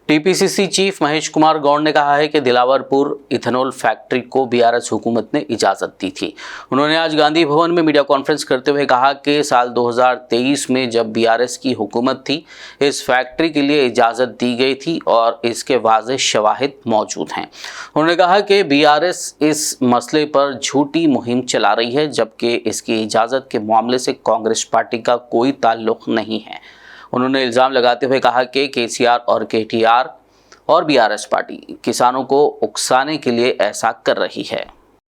TPCC chief Mahesh Kumar Gaur ने कहा है कि दिलावरपुर इथेनॉल फैक्ट्री को बीआरएस हुकूमत ने इजाज़त दी थी। उन्होंने आज गांधी भवन में मीडिया कॉन्फ्रेंस करते हुए कहा कि साल 2023 में जब बीआरएस की हुकूमत थी, इस फैक्ट्री के लिए इजाज़त दी गई थी और इसके वाज़ेह शवाहिद मौजूद हैं। उन्होंने कहा कि बीआरएस इस मसले पर झूठी मुहिम चला रही है, जबकि इसकी इजाज़त के मामले से कांग्रेस पार्टी का कोई ताल्लुक़ नहीं है। उन्होंने इल्ज़ाम लगाते हुए कहा कि केसीआर और केटीआर और बीआरएस पार्टी किसानों को उकसाने के लिए ऐसा कर रही है।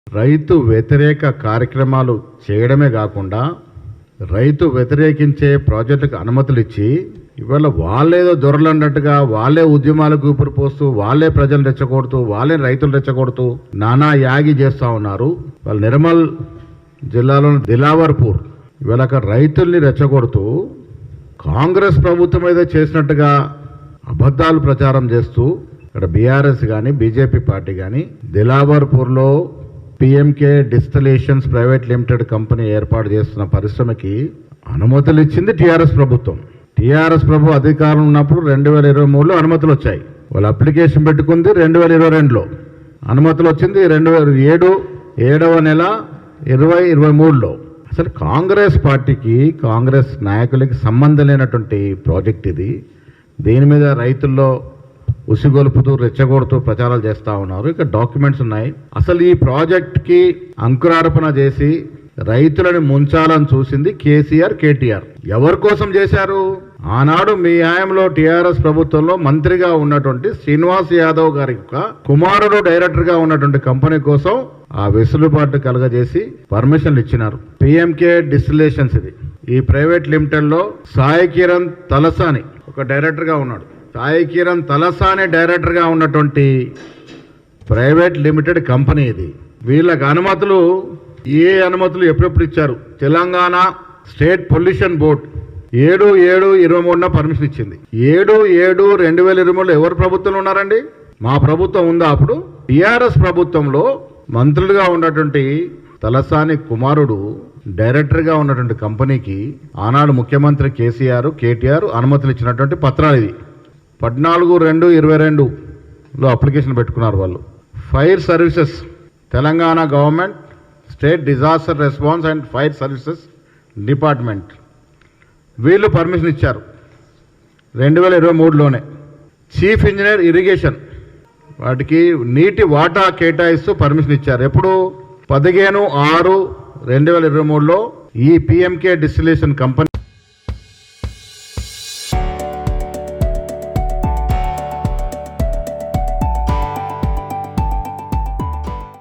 రైతు వ్యతిరేక కార్యక్రమాలు చేయడమే కాకుండా రైతు వ్యతిరేకించే ప్రాజెక్టులకు అనుమతులు ఇచ్చి ఇవాళ వాళ్ళేదో దొరలన్నట్టుగా వాళ్ళే ఉద్యమాలకు ఊపిరిపోస్తూ వాళ్ళే ప్రజలు రెచ్చగొడుతూ వాళ్ళే రైతులు రెచ్చగొడుతూ నానా యాగి చేస్తూ ఉన్నారు. వాళ్ళ నిర్మల్ జిల్లాలోని దిలావర్పూర్ ఇవాళ రైతుల్ని రెచ్చగొడుతూ కాంగ్రెస్ ప్రభుత్వం మీద చేసినట్టుగా అబద్ధాలు ప్రచారం చేస్తూ ఇక్కడ బీఆర్ఎస్ కానీ బీజేపీ పార్టీ కానీ దిలావర్పూర్లో PMK distillations private limited company ఏర్పాటు చేస్తున్న పరిశ్రమకి అనుమతులు ఇచ్చింది టీఆర్ఎస్ ప్రభుత్వం. టీఆర్ఎస్ ప్రభు అధికారం ఉన్నప్పుడు 2023లో అనుమతులు వచ్చాయి. వాళ్ళు అప్లికేషన్ పెట్టుకుంది 2022లో, అనుమతులు వచ్చింది 2007 7వ నెల 2023లో. అసలు కాంగ్రెస్ పార్టీకి కాంగ్రెస్ నాయకులకి సంబంధం లేనటువంటి ప్రాజెక్ట్ ఇది. దీని మీద రైతుల్లో ఉసిగొలుపుతూ రెచ్చగొడుతూ ప్రచారాలు చేస్తూ ఉన్నారు. ఇక డాక్యుమెంట్స్ ఉన్నాయి. అసలు ఈ ప్రాజెక్ట్కి అంకురార్పణ చేసి రైతులను ముంచాలని చూసింది కేసీఆర్ కేటీఆర్. ఎవరి కోసం చేశారు? ఆనాడు మీ హయాంలో టీఆర్ఎస్ ప్రభుత్వంలో మంత్రిగా ఉన్నటువంటి శ్రీనివాస్ యాదవ్ గారి కుమారుడు డైరెక్టర్గా ఉన్నటువంటి కంపెనీ కోసం ఆ వెసులుబాటు కలగజేసి పర్మిషన్లు ఇచ్చినారు. పిఎంకే డిస్టిలేషన్స్ ఇది. ఈ ప్రైవేట్ లిమిటెడ్లో సాయి కిరణ్ తలసాని ఒక డైరెక్టర్గా ఉన్నాడు. సాయి కిరణ్ తలసాని డైరెక్టర్గా ఉన్నటువంటి ప్రైవేట్ లిమిటెడ్ కంపెనీ ఇది. వీళ్ళకి అనుమతులు ఎప్పుడెప్పుడు ఇచ్చారు? తెలంగాణ స్టేట్ పొల్యూషన్ బోర్డ్ 7/7/23న పర్మిషన్ ఇచ్చింది. 7/7/2023లో ఎవరు ప్రభుత్వంలో ఉన్నారండి? మా ప్రభుత్వం ఉందా? అప్పుడు టీఆర్ఎస్ ప్రభుత్వంలో మంత్రులుగా ఉన్నటువంటి తలసాని కుమారుడు డైరెక్టర్గా ఉన్నటువంటి కంపెనీకి ఆనాడు ముఖ్యమంత్రి కేసీఆర్ కేటీఆర్ అనుమతులు ఇచ్చినటువంటి పత్రాలు ఇది. 14/2/22లో అప్లికేషన్ పెట్టుకున్నారు వాళ్ళు. Fire services, Telangana government state disaster response and fire services department వీళ్ళు పర్మిషన్ ఇచ్చారు 2023లోనే. చీఫ్ ఇంజనీర్ ఇరిగేషన్ వాటికి నీటి వాటా కేటాయిస్తూ పర్మిషన్ ఇచ్చారు. ఎప్పుడు? 15/6/2023లో ఈ పిఎంకే డిస్టిలేషన్ కంపెనీ